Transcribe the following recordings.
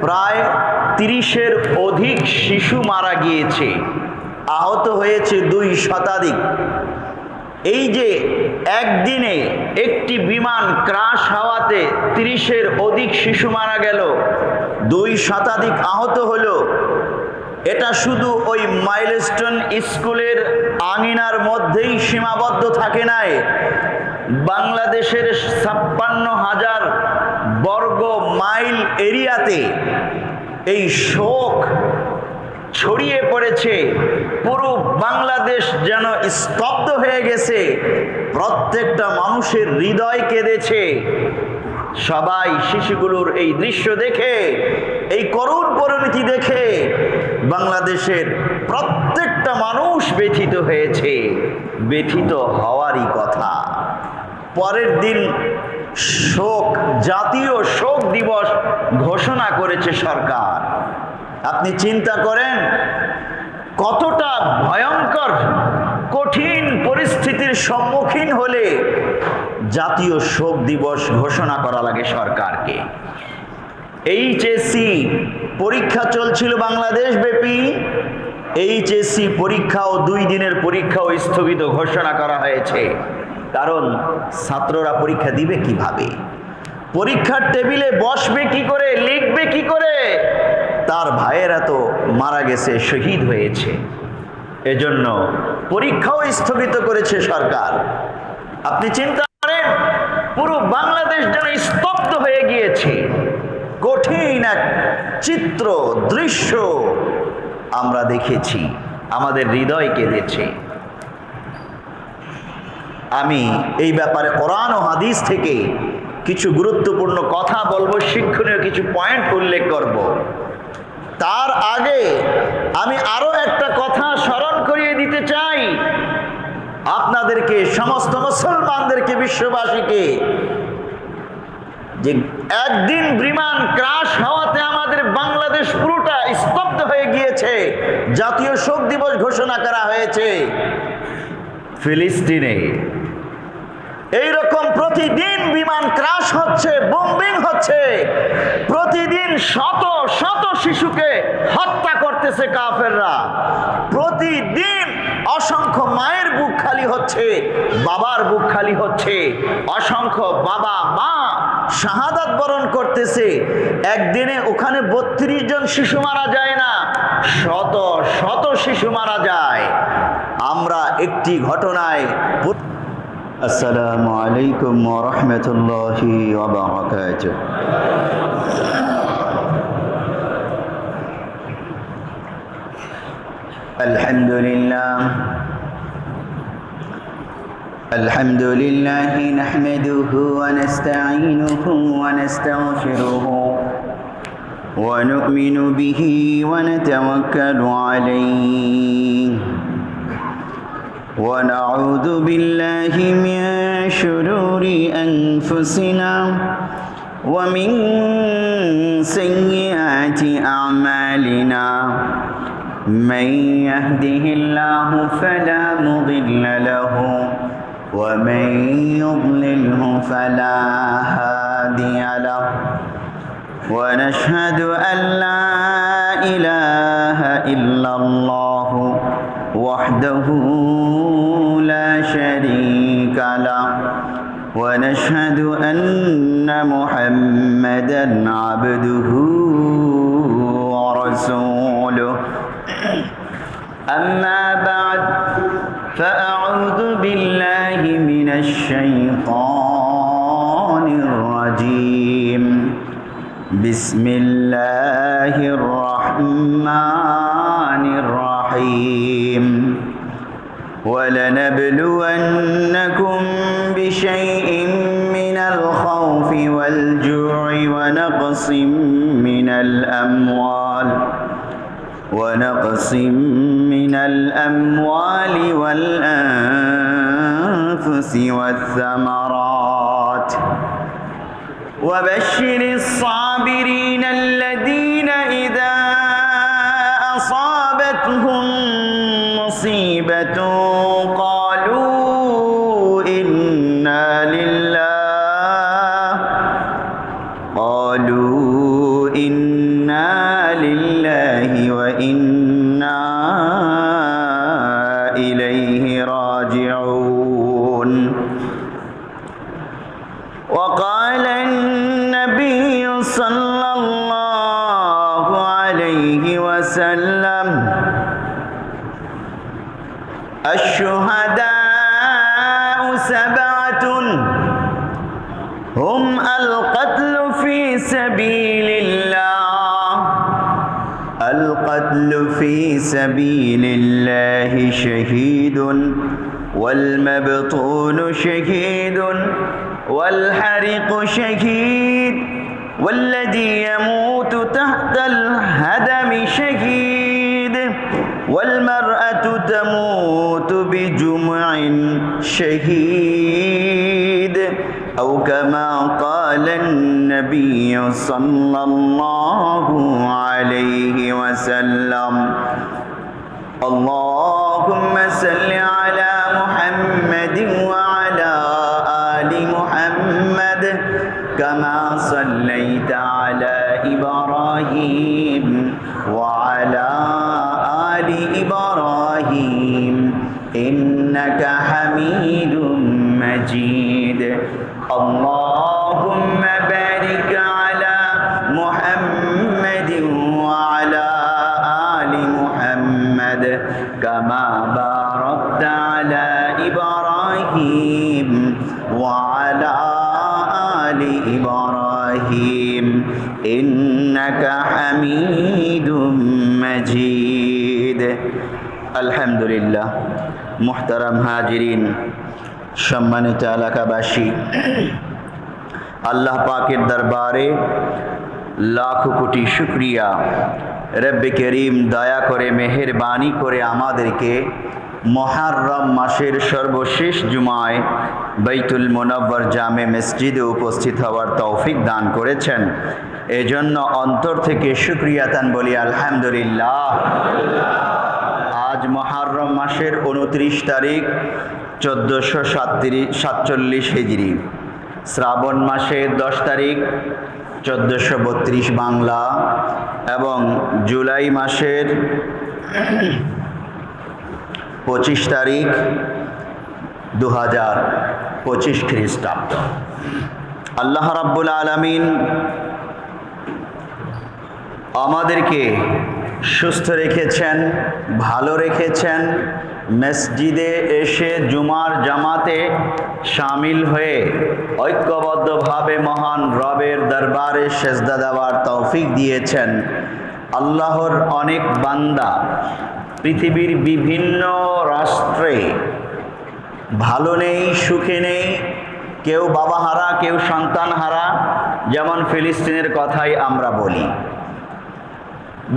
প্রায় 30-এর অধিক শিশু মারা গিয়েছে, আহত হয়েছে 2 শতাধিক। এই যে একদিনে একটি বিমান ক্রাশ হওয়াতে 30-এর অধিক শিশু মারা গেল, 2 শতাধিক আহত হলো, এটা শুধু ওই মাইলস্টোন স্কুলের আঙিনার মধ্যেই সীমাবদ্ধ থাকে নাই। বাংলাদেশের 56,000 বর্গ মাইল এরিয়াতে এই শোক ছড়িয়ে পড়েছে। পুরো বাংলাদেশ যেন স্তব্ধ হয়ে গেছে, প্রত্যেকটা মানুষের হৃদয় কেঁদেছে। সবাই শিশুগুলোর এই দৃশ্য দেখে, এই করুণ পরিণতি দেখে বাংলাদেশের প্রত্যেকটা মানুষ ব্যথিত হয়েছে। ব্যথিত হওয়ারই কথা। পরের দিন জাতীয় শোক দিবস ঘোষণা করেছে সরকার। আপনি চিন্তা করেন কতটা ভয়ঙ্কর কঠিন পরিস্থিতির সম্মুখীন হলে জাতীয় শোক দিবস ঘোষণা করা লাগে সরকারকে। এইচএসসি পরীক্ষা চলছিল বাংলাদেশ ব্যাপী। এইচএসসি পরীক্ষাও 2 দিনের পরীক্ষাও স্থগিত ঘোষণা করা হয়েছে। কারণ ছাত্ররা পরীক্ষা দিবে কিভাবে, পরীক্ষার টেবিলে বসবে কি করে, লিখবে কি করে? তার ভাইয়েরা তো মারা গেছে, শহীদ হয়েছে। এজন্য পরীক্ষাও স্থগিত করেছে সরকার। আপনি চিন্তা করেন পুরো বাংলাদেশ যেন স্তব্ধ হয়ে গিয়েছে। কঠিন এক চিত্র দৃশ্য আমরা দেখেছি, আমাদের হৃদয় কেঁদেছে। আমি এই ব্যাপারে কোরআন ও হাদিস থেকে কিছু গুরুত্বপূর্ণ কথা বলবো, শিক্ষণীয় কিছু পয়েন্ট উল্লেখ করব। তার আগে আমি আরো একটা কথা স্মরণ করিয়ে দিতে চাই আপনাদেরকে, সমস্ত মুসলমানদেরকে, বিশ্ববাসীকে, যে একদিন বিমান ক্রাশ হওয়াতে আমাদের বাংলাদেশ পুরোটা স্তব্ধ হয়ে গিয়েছে। জাতীয় শোক দিবস ঘোষণা করা হয়েছে। ফিলিস্তিনে এইরকম প্রতিদিন বিমান ক্রাশ হচ্ছে, বোম্বিং হচ্ছে, প্রতিদিন শত শত শিশুকে হত্যা করতেছে কাফেররা। প্রতিদিন অসংখ্য মায়ের বুক খালি হচ্ছে, বাবার বুক খালি হচ্ছে, অসংখ্য বাবা মা শাহাদাত বরণ করতেছে। একদিনে ওখানে 32 জন শিশু মারা যায় না, শত শত শিশু মারা যায়। আমরা একটি ঘটনায় আসসালামু আলাইকুম ওয়া রাহমাতুল্লাহি ওয়া বারাকাতুহু। আলহামদুলিল্লাহ নাহমাদুহু ওয়া নাস্তাঈনুহু ওয়া নাস্তাগফিরুহু ওয়া নু'মিনু বিহি ওয়া নাতাওয়াক্কালু আলাইহি ونعوذ بالله من شرور أنفسنا ومن سيئات أعمالنا من يهده الله فلا مضل له ومن يضلله فلا هادي له ونشهد أن لا إله إلا الله وحده لا شريك له ونشهد أن محمدا عبده ورسوله أما بعد فأعوذ بالله من الشيطان الرجيم بسم الله الرحمن الرحيم ولنبلونكم بشيء من الخوف والجوع ونقص من الأموال والأنفس والثمرات وبشر الصابرين الذين إذا أصابتهم مصيبة قالوا إنا لله وإنا إليه راجعون وقال النبي صلى الله عليه وسلم الشهداء سبعة هم القتل في سبيل الله القتل في سبيل الله شهيد والمبطون شهيد والحرق شهيد والذي يموت تحت الهدم شهيد والمرأة تموت بجمع شهيد أو كما قال النبي صلى الله عليه وسلم اللهم صل على محمد وعلى آل محمد كما صليت على إبراهيم وعلى آل إبراهيم إنك حميد مجيد اللهم بارك على محمد وعلى آل محمد كما باركت على إبراهيم وعلى آل إبراهيم إنك حميد مجيد الحمد لله محترم হাজিরিন সম্মানিত এলাকাবাসী আল্লাহ পাকের দরবারে লাখো কোটি শুকরিয়া রব্বে করিম দয়া করে মেহেরবানি করে আমাদেরকে মুহররম মাসের সর্বশেষ জুমায় বাইতুল মুনাওয়ার জামে মসজিদে উপস্থিত হওয়ার তৌফিক দান করেছেন এজন্য অন্তর থেকে শুকরিয়াতান বলি আলহামদুলিল্লাহ আজ মুহররম মাসের 29 তারিখ 1447 হিজরি শ্রাবণ মাসের 10 তারিখ 1432 বাংলা এবং জুলাই মাসের 25 তারিখ 2025 খ্রিস্টাব্দ আল্লাহ রাব্বুল আলামিন আমাদেরকে সুস্থ রেখেছেন ভালো রেখেছেন মসজিদে এসে জুমার জামাতে শামিল হয়ে ঐক্যবদ্ধভাবে মহান রবের দরবারে সেজদা দেওয়ার তৌফিক দিয়েছেন আল্লাহর অনেক বান্দা পৃথিবীর বিভিন্ন রাষ্ট্রে ভালো নেই সুখে নেই কেউ বাবা হারা কেউ সন্তান হারা যেমন ফিলিস্তিনের কথাই আমরা বলি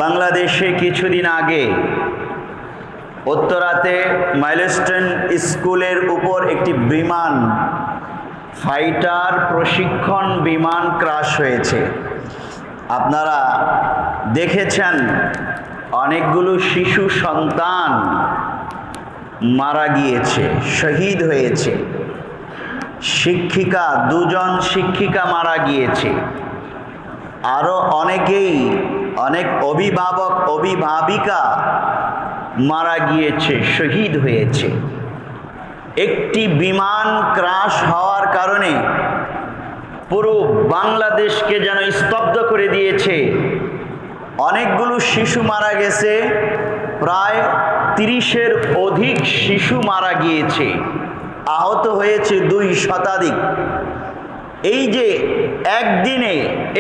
বাংলাদেশে কিছুদিন আগে উত্তরাতে মাইলস্টোন স্কুলের উপর একটি বিমান ফাইটার প্রশিক্ষণ বিমান ক্র্যাশ হয়েছে আপনারা দেখেছেন অনেকগুলো শিশু সন্তান মারা গিয়েছে শহীদ হয়েছে শিক্ষিকা দুজন শিক্ষিকা মারা গিয়েছে আরো অনেকেই অনেক অভিভাবক অভিভাবিকা মারা গিয়েছে শহীদ হয়েছে একটি বিমান ক্র্যাশ হওয়ার কারণে পুরো বাংলাদেশকে যেন স্তব্ধ করে দিয়েছে অনেকগুলো শিশু মারা গেছে প্রায় 30-এর অধিক শিশু মারা গিয়েছে আহত হয়েছে 2 শতাধিক এই যে একদিনে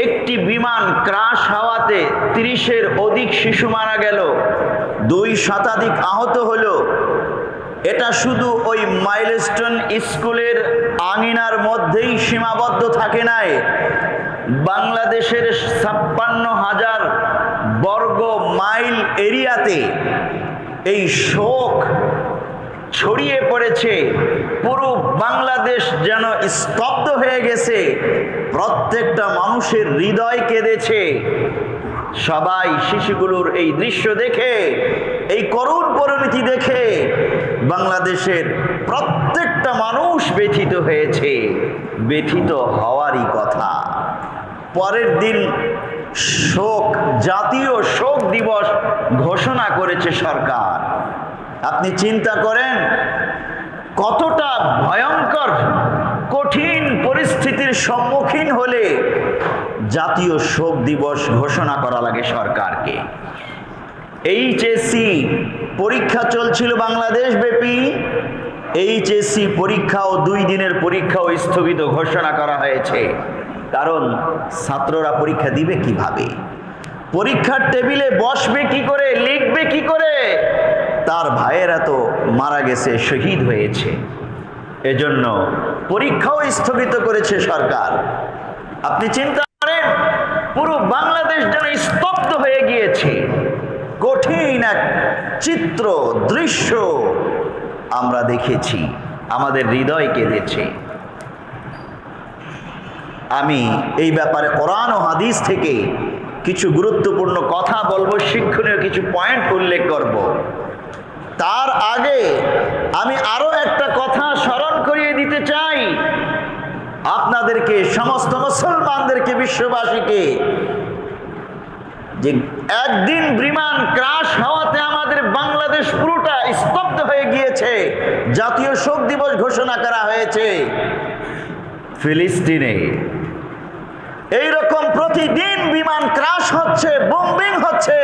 একটি বিমান ক্র্যাশ হওয়াতে 30-এর অধিক শিশু মারা গেল 2 শতাধিক আহত হলো এটা শুধু ওই মাইলস্টোন স্কুলের আঙিনার মধ্যেই সীমাবদ্ধ থাকে নাই বাংলাদেশের 56,000 বর্গ মাইল এরিয়াতে এই শোক ছড়িয়ে পড়েছে পুরো বাংলাদেশ যেন স্তব্ধ হয়ে গেছে প্রত্যেকটা মানুষের হৃদয় কেঁদেছে সবাই শিশুগুলোর এই দৃশ্য দেখে এই করুণ পরিণতি দেখে বাংলাদেশের প্রত্যেকটা মানুষ ব্যথিত হয়েছে ব্যথিত হওয়ারই কথা পরের দিন শোক, জাতীয় শোক দিবস ঘোষণা করেছে সরকার। আপনি চিন্তা করেন কতটা ভয়ঙ্কর কঠিন পরিস্থিতির সম্মুখীন হলে জাতীয় শোক দিবস ঘোষণা করা লাগে সরকারকে। এইচএসসি পরীক্ষা চলছিল বাংলাদেশ ব্যাপী। এইচএসসি পরীক্ষাও 2 দিনের পরীক্ষাও স্থগিত ঘোষণা করা হয়েছে। কারণ ছাত্ররা পরীক্ষা দিবে কিভাবে, পরীক্ষার টেবিলে বসবে কি করে, লিখবে কি করে? তার ভাইয়েরা তো মারা গেছে, শহীদ হয়েছে। এজন্য পরীক্ষাও স্থগিত করেছে সরকার। আপনি চিন্তা করেন পুরো বাংলাদেশ যেন স্তব্ধ হয়ে গিয়েছে। কঠিন এক চিত্র, দৃশ্য আমরা দেখেছি, আমাদের হৃদয় কেঁদেছে। আমি এই ব্যাপারে কোরআন ও হাদিস থেকে কিছু গুরুত্বপূর্ণ কথা বলবো, শিক্ষণীয় কিছু পয়েন্ট উল্লেখ করব। তার আগে আমি আরো একটা কথা স্মরণ করিয়ে দিতে চাই আপনাদেরকে, সমস্ত মুসলমানদেরকে, বিশ্ববাসীকে, যে একদিন বিমান ক্রাশ হওয়াতে আমাদের বাংলাদেশ পুরোটা স্তব্ধ হয়ে গিয়েছে। জাতীয় শোক দিবস ঘোষণা করা হয়েছে ফিলিস্তিনে। এইরকম প্রতিদিন বিমান ক্রাশ হচ্ছে, বোম্বিং হচ্ছে,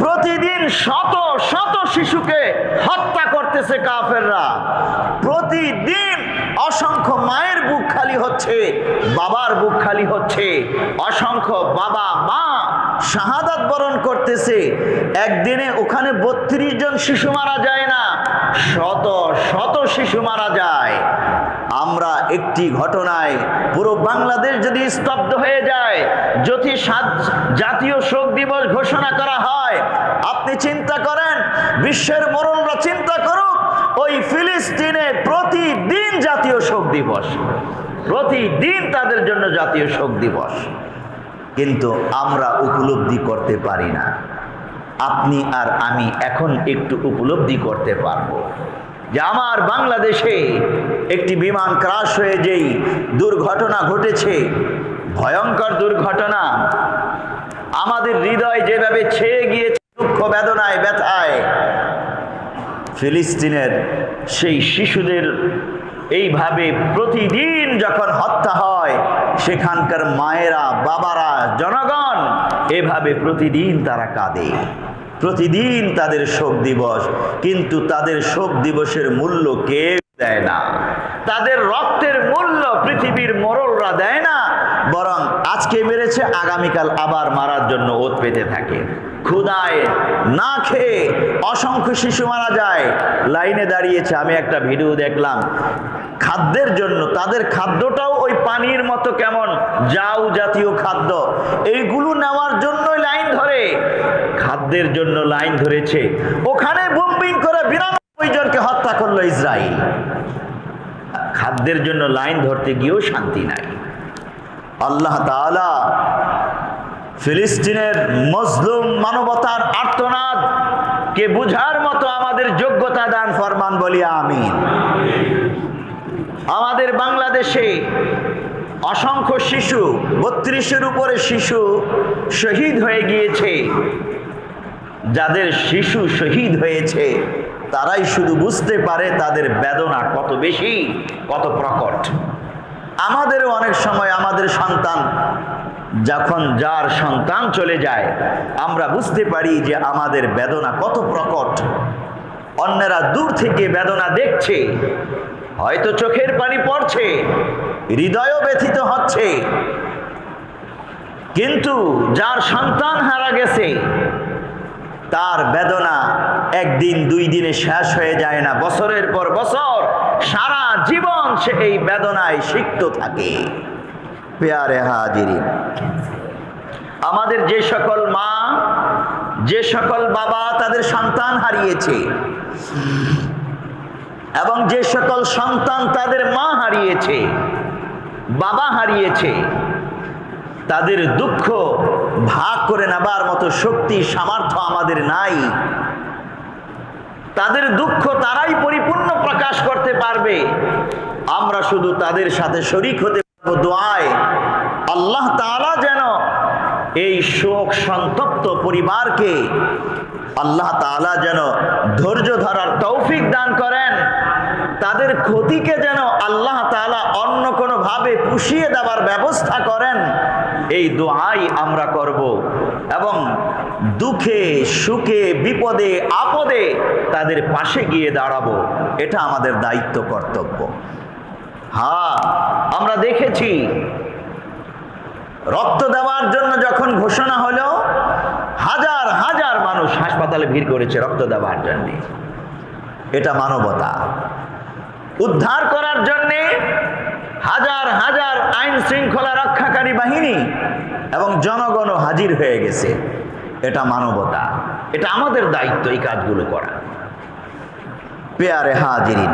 প্রতিদিন শত শত শিশুকে হত্যা করতেছে কাফেররা। প্রতিদিন অসংখ্য মায়ের বুক খালি হচ্ছে, বাবার বুক খালি হচ্ছে, অসংখ্য বাবা মা শাহাদাত বরণ করতেছে। একদিনে ওখানে 32 জন শিশু মারা যায় না, শত শত শিশু মারা যায়। আমরা একটি ঘটনায় পুরো বাংলাদেশ যদি স্তব্ধ হয়ে যায়, যদি জাতীয় শোক দিবস ঘোষণা করা হয়, আপনি চিন্তা করেন, বিশ্বের মোড়লরা চিন্তা করুক, ওই ফিলিস্তিনে প্রতিদিন জাতীয় শোক দিবস, প্রতিদিন তাদের জন্য জাতীয় শোক দিবস। কিন্তু আমরা উপলব্ধি করতে পারি না। আপনি আর আমি এখন একটু উপলব্ধি করতে পারবো যে আমার বাংলাদেশে একটি বিমান ক্রাশ হয়ে যেই দুর্ঘটনা ঘটেছে, ভয়ঙ্কর দুর্ঘটনা, আমাদের হৃদয় যেভাবে ছেয়ে গিয়েছে দুঃখ বেদনায় ব্যথায়। ফিলিস্তিনের সেই শিশুদের এইভাবে প্রতিদিন যখন হত্যা হয়, সেখানকার মায়েরা, বাবারা, জনগণ এভাবে প্রতিদিন তারা কাঁদে, প্রতিদিন তাদের শোক দিবস। কিন্তু তাদের শোক দিবসের মূল্য কেউ দেয় না, তাদের রক্তের মূল্য পৃথিবীর মোড়লরা দেয় না। বরং আজকে মেরেছে, আগামীকাল আবার মারার জন্য ওত পেতে থাকে। ক্ষুধায় না খেয়ে অসংখ্য শিশু মারা যায়, লাইনে দাঁড়িয়েছে। আমি একটা ভিডিও দেখলাম, খাদ্যের জন্য, তাদের খাদ্যটাও ওই পানির মতো কেমন জাউ জাতীয় খাদ্য, এইগুলো নেওয়ার জন্যই লাইন ধরে, খাদ্যের জন্য লাইন ধরেছে। ওখানে বোম্বিং করে 92 জনকে হত্যা করলো ইসরায়েল। খাদ্যের জন্য লাইন ধরতে গিয়েও শান্তি নাই। আল্লাহ তাআলা ফিলিস্তিনের মজলুম মানবতার আর্তনাদ কে বুঝার মতো আমাদের যোগ্যতা দান ফরমান, বলি আমিন। আমাদের বাংলাদেশে অসংখ্য শিশু, 32-এর উপরে শিশু শহীদ হয়ে গিয়েছে। যাদের শিশু শহীদ হয়েছে তারাই শুধু বুঝতে পারে তাদের বেদনা কত বেশি, কত প্রকট। আমাদেরও অনেক সময় আমাদের সন্তান, যখন যার সন্তান চলে যায়, আমরা বুঝতে পারি যে আমাদের বেদনা কত প্রকট। অন্যেরা দূর থেকে বেদনা দেখছে, হয়তো চোখের পানি পড়ছে, হৃদয়ও ব্যথিত হচ্ছে, কিন্তু যার সন্তান হারা গেছে তার বেদনা একদিন 2 দিনে শেষ হয়ে যায় না, বছরের পর বছর সারা জীবন সে এই বেদনায় সিক্ত থাকে। পেয়ারে হাজিরিন, আমাদের যে সকল মা, যে সকল বাবা তাদের সন্তান হারিয়েছে, এবং যে সকল সন্তান তাদের মা হারিয়েছে, বাবা হারিয়েছে, তাদের দুঃখ ভাগ করে নেবার মতো শক্তি সামর্থ্য আমাদের নাই। তাদের দুঃখ তারাই পরিপূর্ণ প্রকাশ করতে পারবে। আমরা শুধু তাদের সাথে শরীক হতে পারবো দোয়ায়। আল্লাহ তাআলা যেন এই শোক সন্তপ্ত পরিবারকে আল্লাহ তাআলা যেন ধৈর্য ধরার তৌফিক দান করেন, তাদের ক্ষতিকে যেন আল্লাহ তাআলা অন্য কোনো ভাবে পুষিয়ে দেওয়ার ব্যবস্থা করেন, এই দোয়াই আমরা করব। এবং দুঃখে সুখে বিপদে আপদে তাদের পাশে গিয়ে দাঁড়াবো, এটা আমাদের দায়িত্ব কর্তব্য। হ্যাঁ, আমরা দেখেছি রক্ত দেওয়ার জন্য যখন ঘোষণা হলো, হাজার হাজার মানুষ হাসপাতালে ভিড় করেছে রক্ত দেওয়ার জন্য। এটা মানবতা। উদ্ধার করার জন্য হাজার হাজার আইন শৃঙ্খলা রক্ষাকারী বাহিনী এবং জনগণও হাজির হয়ে গেছে। এটা মানবতা। এটা আমাদের দায়িত্ব এই কাজগুলো করা। পেয়ারে হাজিরিন,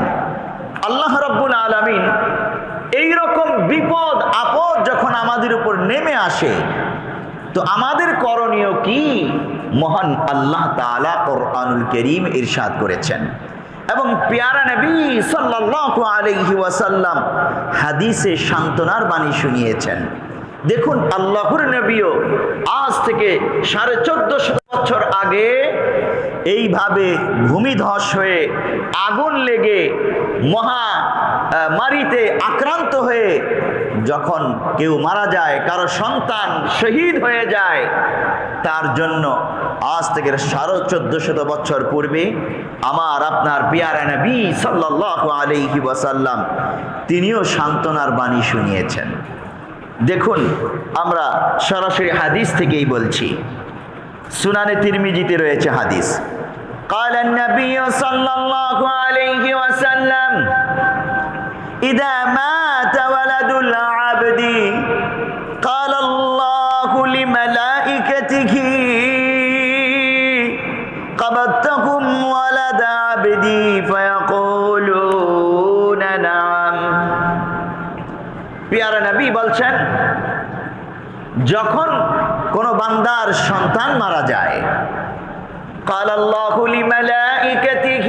আল্লাহ রাব্বুল আলামিন এই রকম বিপদ আপদ যখন আমাদের উপর নেমে আসে, তো আমাদের করণীয় কি? মহান আল্লাহ তাআলা কোরআনুল কারীম ইরশাদ করেছেন এবং পেয়ারা নবী সাল্লাল্লাহু আলাইহি ওয়াসাল্লাম হাদিসে সান্ত্বনার বাণী শুনিয়েছেন। দেখুন, আল্লাহর নবীও আজ থেকে 1450 বছর আগে এইভাবে ভূমিধস হয়ে আগুন লেগে মহামারীতে আক্রান্ত হয়ে যখন কেউ মারা যায়, কারো সন্তান শহীদ হয়ে যায়, তার জন্য আজ থেকে 1450 বছর পূর্বে আমার আপনার পেয়ারা নবী সাল্লাল্লাহু আলাইহি ওয়াসাল্লাম তিনিও সান্ত্বনার বাণী শুনিয়েছেন। দেখুন, আমরা সরাসরি হাদিস থেকেই বলছি। সুনানে তিরমিজিতে রয়েছে হাদিস। قال النبي صلى الله عليه وسلم إذا مات ولد العبد قال الله لملائكته قبضتكم ولد عبدي فيقولون نعم। প্যারা নবী বলছেন, যখন কোন বান্দার সন্তান মারা যায়, قال الله لملائكته,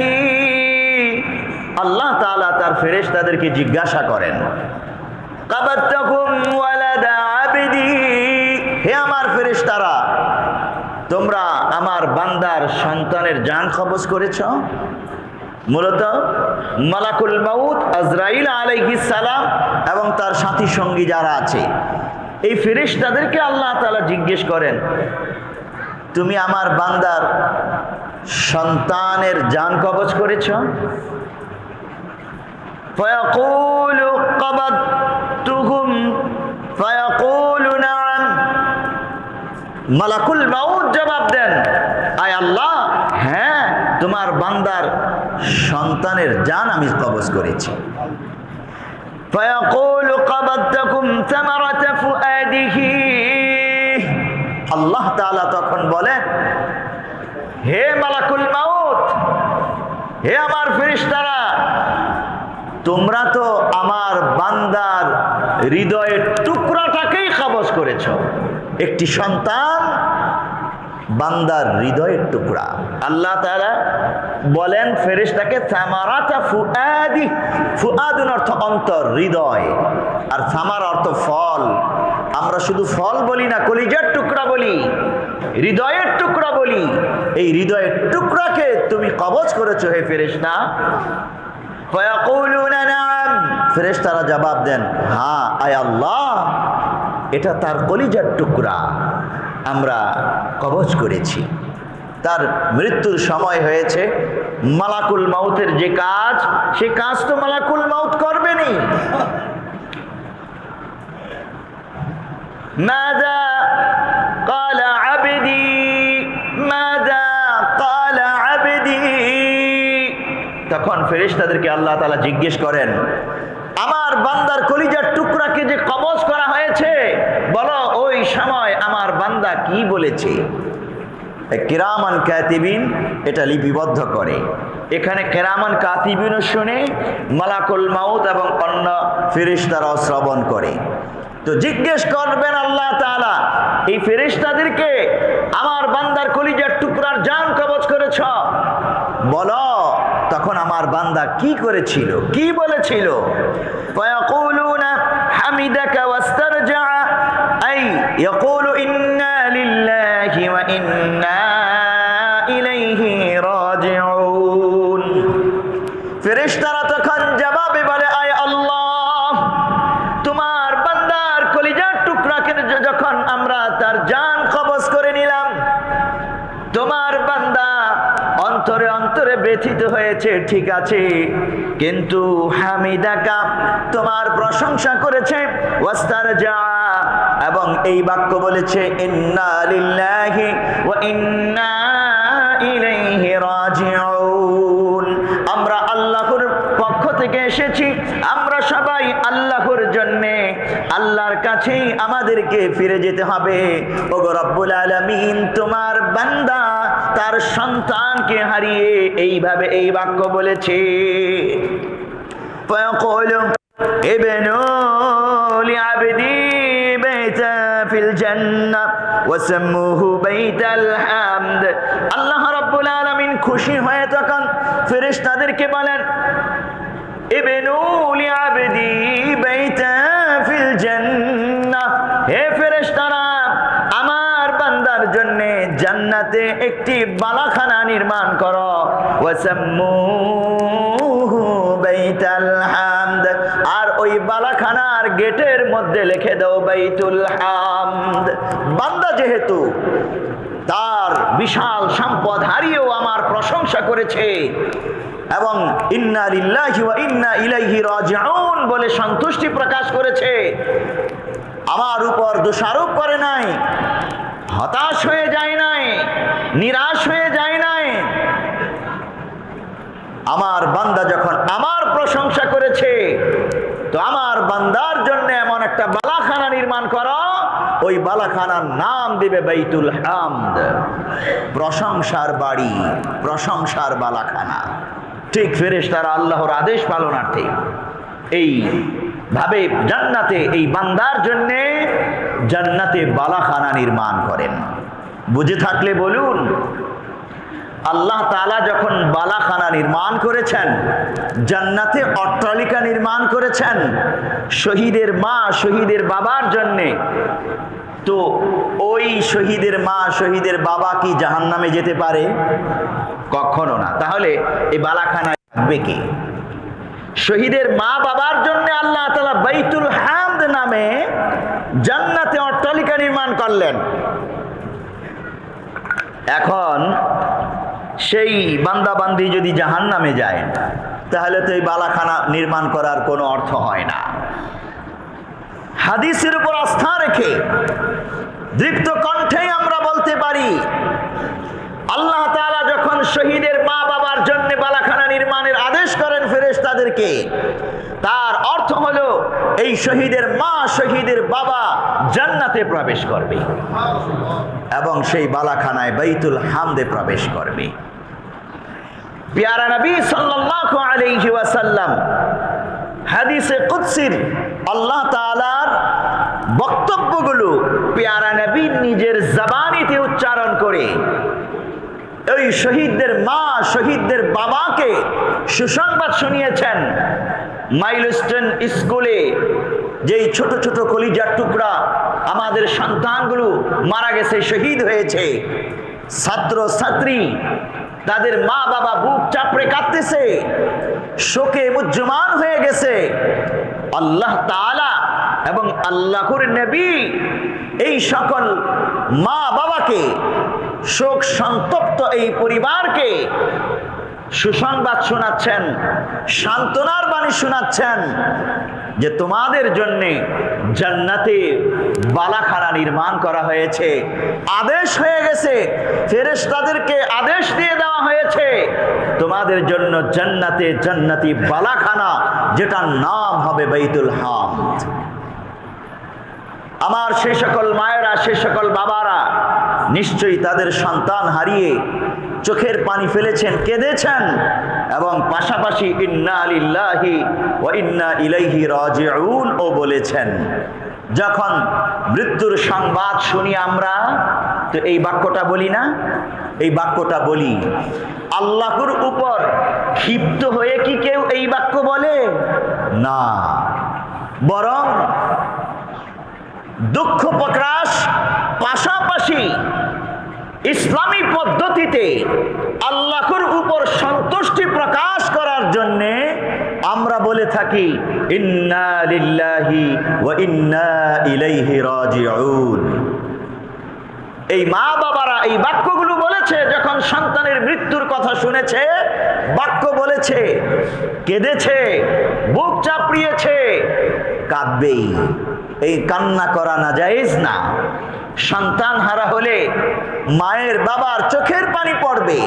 আল্লাহ তাআলা তার ফেরেশতাদেরকে জিজ্ঞাসা করেন, قبضتكم ولد عبدي, হে আমার ফেরেশতারা, তোমরা আমার বান্দার সন্তানের জান কবজ করেছ। মূলত মালাকুল মাউত আজরাইল আলাইহিস সালাম এবং তার সাথী সঙ্গী যারা আছে, এই ফেরেশতাদেরকে আল্লাহ তাআলা জিজ্ঞেস করেন, তুমি আমার বান্দার সন্তানের জান কবজ করেছ? ফায়াকুলু কবাদতুহুম ফায়াকুলু নাআম। মালাকুল মাউত জবাব দেন, আয় আল্লাহ, হ্যাঁ, তোমার বান্দার সন্তানের জান আমি কবজ করেছি। ফায়াকুলু কবাদতুকুম সামারাতা ফুআদিহি, আল্লাহ তাআলা তখন বলেন, হে মালাকুল মাউত, হে আমার ফেরেশতারা, তোমরা তো আমার বান্দার হৃদয়ের টুকরাটাকেই কবজ করেছ। একটি সন্তান বান্দার হৃদয়ের টুকরা। আল্লাহ তাআলা বলেন ফেরেশতাকে, সামারাতা ফুআদি, ফুআদুন অর্থ অন্তর, হৃদয়, আর সামার অর্থ ফল। আমরা শুধু ফল বলি না, কলিজার টুকরা বলি, হৃদয়ের টুকরা বলি। এই হৃদয়ের টুকরাকে তুমি কবজ করেছো হে ফেরেশতা। ফায়াকুলুনা নাআম, ফেরেশতারা জবাব দেন, হ্যাঁ আয় আল্লাহ, এটা তার কলিজার টুকরা, আমরা কবজ করেছি। তার মৃত্যুর সময় হয়েছে, মালাকুল মাউতের যে কাজ, সে কাজ তো মালাকুল মাউত করবেনই। মাযা ক্বালা আবদি, মাযা ক্বালা আবদি, তখন ফেরেশতাদেরকে আল্লাহ তাআলা জিজ্ঞেস করেন, আমার বান্দার কলিজার টুকরাকে যে কবজ করা হয়েছে, বলো ওই সময় আমার বান্দা কি বলেছে। কিরামান কাতিবিন এটা লিপিবদ্ধ করে। এখানে কিরামান কাতিবিনও শুনে, মালাকুল মাউত এবং অন্য ফেরেশতারাও শ্রবণ করে। তো জিজ্ঞেস করবেন আল্লাহ তাআলা এই ফেরেশতাদেরকে, আমার বান্দার কলিজার টুকরার জান কবজ করেছ, বলো তখন আমার বান্দা কি করেছিল, কি বলেছিল। ফায়াকুলুনা হামিদাকা ওয়াস্তারজা, আই ইয়াকুলু ইন্না ওয়া ইন্না ইলাইহি রাজিউন। ফেরেশতারা তখন জবাবে বলে, আয় আল্লাহ, তোমার বান্দার কলিজার টুকরাকে যখন আমরা তার জান কবজ করে নিলাম, তোমার বান্দা অন্তরে অন্তরে ব্যথিত হয়েছে, ঠিক আছে, কিন্তু হামিদাকা, তোমার প্রশংসা করেছে, ওয়াস্তারজা, এবং এই বাক্য বলেছে, ইন্না লিল্লাহি ওয়া ইন্না ইলাইহি রাজিউন। আমরা আল্লাহর পক্ষ থেকে এসেছি, আমরা সবাই আল্লাহর জন্যে, আল্লাহর কাছেই আমাদেরকে ফিরে যেতে হবে। ওগো রব্বুল আলামিন, তোমার বান্দা তার সন্তানকে হারিয়ে এইভাবে এই বাক্য বলেছে, ফায়াকুলু ইবনু লিআবদি বাইতা ফিল জান্নাহ ওয়া সাম্মুহু বাইতাল হামদ। আল্লাহ রাব্বুল আলামিন খুশি হয়ে তখন ফেরেশতাদেরকে বলেন, ইবনু লিআবদি বাইতা ফিল জান্নাহ, হে ফেরেশতারা, আমার বান্দার জন্য জান্নাতে একটি বালাখানা নির্মাণ করো, ওয়া সাম্মুহু বাইতাল হামদ, আর ওই বালাখানার গেটের মধ্যে লিখে দাও বাইতুল হামদ। বান্দা যেহেতু তার বিশাল সম্পদ হারিয়েও আমার প্রশংসা করেছে এবং ইন্না লিল্লাহি ওয়া ইন্না ইলাইহি রাজিউন বলে সন্তুষ্টি প্রকাশ করেছে, আমার উপর দোষারোপ করে নাই, হতাশ হয়ে যায় নাই, নিরাশ হয়ে যায় নাই, আমার বান্দা যখন আমার প্রশংসা করেছে, তো আমার বান্দার জন্য এমন একটা বালাখানা নির্মাণ করো, ওই বালাখানার নাম দিবে বাইতুল হামদ, প্রশংসার বাড়ি, প্রশংসার বালাখানা। ঠিক ফেরেশতারা আল্লাহর আদেশ পালনার্থে এই ভাবে জান্নাতে এই বান্দার জন্য জান্নাতে বালাখানা নির্মাণ করেন। বুঝে থাকলে বলুন, আল্লাহ তাআলা যখন বালাখানা নির্মাণ করেছেন, জান্নাতে অট্টালিকা নির্মাণ করেছেন শহীদের মা শহীদের বাবার জন্যে, তো ওই শহীদের মা শহীদের বাবা কি জাহান্নামে যেতে পারে? কখনো না। তাহলে এই বালাখানা থাকবে কে? শহীদের মা বাবার জন্য আল্লাহ তাআলা বাইতুল হামদ নামে জান্নাতে অট্টালিকা নির্মাণ করলেন। এখন সেই বান্দা বান্দি যদি জাহান্নামে যায়, তাহলে তো এই বালাখানা নির্মাণ করার কোনো অর্থ হয় না। হাদিসের উপর আস্থা রেখে দীপ্ত কণ্ঠে আমরা বলতে পারি, আল্লাহ তাআলা যখন শহীদের মা বাবার জন্য বালাখানা নির্মাণের আদেশ করেন ফেরেশতাদেরকে, তার অর্থ হলো এই শহীদের মা শহীদের বাবা জান্নাতে প্রবেশ করবে এবং সেই বালাখানায় বাইতুল হামদে প্রবেশ করবে। প্যারা নবী সাল্লাল্লাহু আলাইহি ওয়াসাল্লাম হাদিসে কুদসির আল্লাহ তাআলার বক্তব্যগুলো প্যারা নবী নিজের জবানিতে উচ্চারণ করে ওই শহীদদের মা শহীদদের বাবাকে সুসংবাদ শুনিয়েছেন। মাইলস্টোন স্কুলে যেই ছোট ছোট কলিজার টুকরা আমাদের সন্তানগুলো মারা গেছে, শহীদ হয়েছে, ছাত্র ছাত্রী তাদের মা বাবা বুক চাপড়ে কাঁদতেছে, শোকে মুহ্যমান হয়ে গেছে। আল্লাহ তাআলা এবং আল্লাহর নবী এই সকল মা বাবাকে, শোক সন্তপ্ত এই পরিবারকে সুসংবাদ শোনাচ্ছেন, সান্ত্বনার বাণী শোনাচ্ছেন যে তোমাদের জন্য জান্নাতে বালাখানা নির্মাণ করা হয়েছে, আদেশ হয়ে গেছে, ফেরেশতাদেরকে আদেশ দিয়ে দেওয়া হয়েছে তোমাদের জন্য জান্নাতে জান্নাতি বালাখানা, যেটার নাম হবে বাইতুল হামদ। আমার সেই সকল মায়েরা, সেই সকল বাবারা নিশ্চয়ই তাদের সন্তান হারিয়ে চোখের পানি ফেলেছেন, কেঁদেছেন এবং পাশাপাশি ইন্না লিল্লাহি ওয়া ইন্না ইলাইহি রাজিউন ও বলেছেন। যখন মৃত্যুর সংবাদ শুনি আমরা, তো এই বাক্যটা বলি না? এই বাক্যটা বলি। আল্লাহর উপর ক্ষিপ্ত হয়ে কি কেউ এই বাক্য বলে? না, বরং দুঃখ প্রকাশ পাশাপাশি ইসলামী পদ্ধতিতে আল্লাহর উপর সন্তুষ্টি প্রকাশ করার জন্য আমরা বলে থাকি ইন্না লিল্লাহি ওয়া ইন্না ইলাইহি রাজিউন। এই মা বাবারা এই বাক্যগুলো বলেছে যখন সন্তানের মৃত্যুর কথা শুনেছে, বাক্য বলেছে, কেঁদেছে, বুক চাপড়িয়েছে, কাঁদবেই। এই কান্না করা নাজায়েজ না। সন্তান হারা হলে মায়ের বাবার চোখের পানি পড়বে,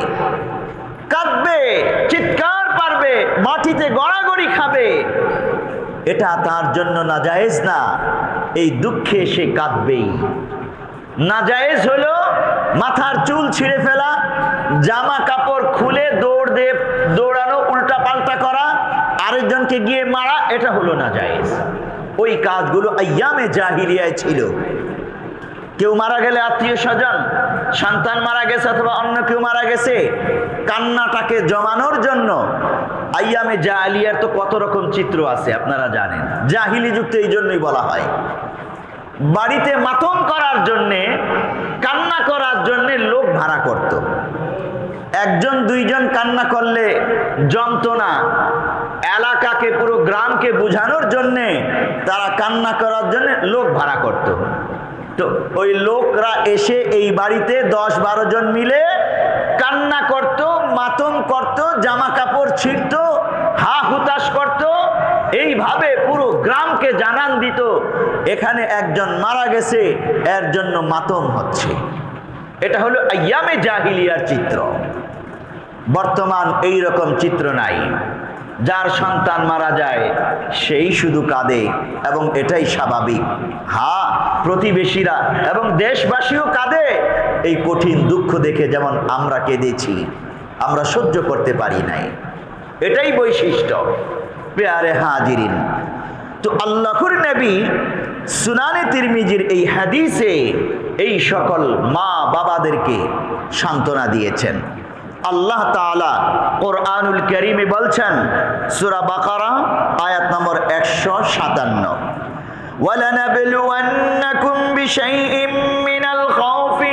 কাঁদবে, চিৎকার পারবে, মাটিতে গড়াগড়ি খাবে, এটা তার জন্য নাজায়েজ না। এই দুঃখে সে কাঁদবেই। নাজায়েজ হলো মাথার চুল ছিঁড়ে ফেলা, জামা কাপড় খুলে দৌড়ানো, উল্টা পাল্টা করা, আরেকজনকে গিয়ে মারা, এটা হলো নাজায়েজ। ওই কাজগুলো আইয়ামে জাহিলিয়ায় ছিল। কেউ মারা গেলে, আত্মীয় স্বজন, সন্তান মারা গেছে অথবা অন্য কেউ মারা গেছে, কান্নাটাকে জমানোর জন্য আইয়ামে জাহিলিয়ার তো কত রকম চিত্র আছে আপনারা জানেন। জাহিলি যুক্ত এই জন্যই বলা হয়। বাড়িতে মাতম করার জন্যে, কান্না করার জন্যে লোক ভাড়া করত। একজন দুইজন কান্না করলে জমতো না, এলাকাকে পুরো গ্রামকে বুঝানোর জন্যে তারা কান্না করার জন্য লোক ভাড়া করত। তো ওই লোকরা এসে এই বাড়িতে 10-12 জন মিলে কান্না করত, মাতম করত, জামা কাপড় ছিঁড়ত, হা হুতাশ করত, এইভাবে পুরো গ্রামকে জানান দিত এখানে একজন মারা গেছে, এর জন্য মাতম হচ্ছে। এটা হলো আইয়ামে জাহিলিয়ার চিত্র। বর্তমান এই রকম চিত্র নাই। যার সন্তান মারা যায় সেই শুধু কাঁদে এবং এটাই স্বাভাবিক। হ্যাঁ, প্রতিবেশীরা এবং দেশবাসীও কাঁদে। এই কঠিন দুঃখ দেখে যেমন আমরা কেঁদেছি, আমরা সহ্য করতে পারি নাই, এটাই বৈশিষ্ট্য। প্যারে হাজিরিন, তো আল্লাহর নবী সুনানে তিরমিজির এই হাদিসে এই সকল মা বাবাদেরকে সান্ত্বনা দিয়েছেন। আল্লাহ তাআলা কোরআনুল কারীমে বলছেন, সূরা বাকারা আয়াত নম্বর 157, ওয়ালানাবলুওয়ান্নাকুম বিশাইইম মিনাল খাউফি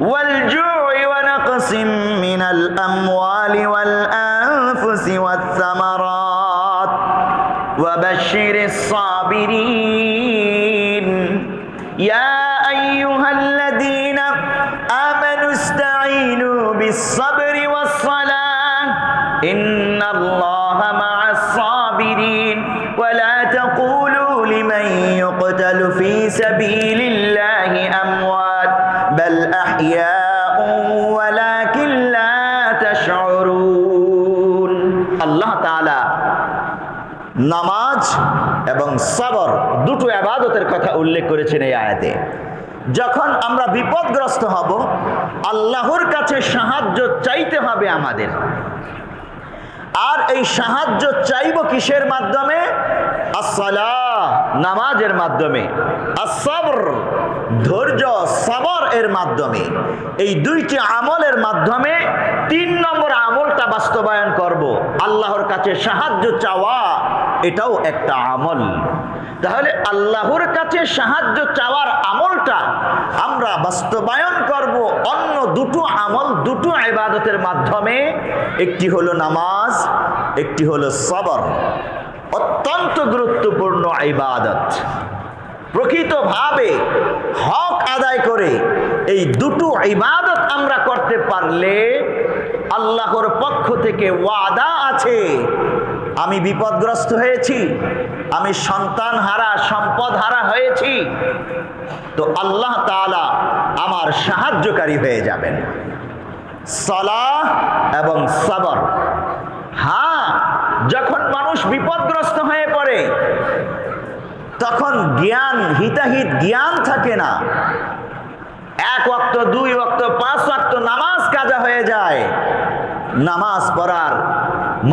ওয়াল জু'i ওয়া নাকসিম মিনাল আমওয়ালি ওয়াল আনফুসি ওয়াস সামারাত ওয়া বাশশিরিস সাবিরিন ইয়া আইয়ুহাল্লাযীনা আমানু ইসতাঈনু বিস-সাবরি ওয়াস-সালাহ ইন্নাল্লাহা মা'আস সাবিরিন ওয়া লা তাকুলু লিমান ইউকতালু ফী সাবীলিল্লাহি আমওয়াত বাল আহইয়াউ ওয়ালাকিন লা তাশউরুন। আল্লাহ তাআলা নামাজ এবং সবর দুটো ইবাদতের কথা উল্লেখ করেছেন এই আয়াতে। যখন আমরা বিপদগ্রস্ত হব, আল্লাহর কাছে সাহায্য চাইতে হবে আমাদের। আর এই সাহায্য চাইব কিসের মাধ্যমে? as-সালাহ, নামাজের মাধ্যমে, as-sabr, ধৈর্য, সবর এর মাধ্যমে। এই দুইটি আমলের মাধ্যমে 3 নম্বর আমলটা বাস্তবায়ন করব। আল্লাহর কাছে সাহায্য চাওয়া, এটাও একটা আমল। তাহলে আল্লাহর কাছে সাহায্য চাওয়ার আমলটা আমরা বাস্তবায়ন করব অন্য দুটো আমল, দুটো ইবাদতের মাধ্যমে। একটি হলো নামাজ, একটি হলো সবর। অত্যন্ত গুরুত্বপূর্ণ ইবাদত। প্রকৃতভাবে হক আদায় করে এই দুটো ইবাদত আমরা করতে পারলে আল্লাহর পক্ষ থেকে ওয়াদা আছে, আমি বিপদগ্রস্ত হয়েছি, আমি সন্তান হারা, সম্পদ হারা হয়েছি, তো আল্লাহ তাআলা আমার সাহায্যকারী হয়ে যাবেন। সালাহ এবং সবর। হ্যাঁ, যখন মানুষ বিপদগ্রস্ত হয়ে পড়ে তখন জ্ঞান, হিতাহিত জ্ঞান থাকে না। 1 ওয়াক্ত, 2 ওয়াক্ত, 5 ওয়াক্ত নামাজ কাজা হয়ে যায়, নামাজ পড়ার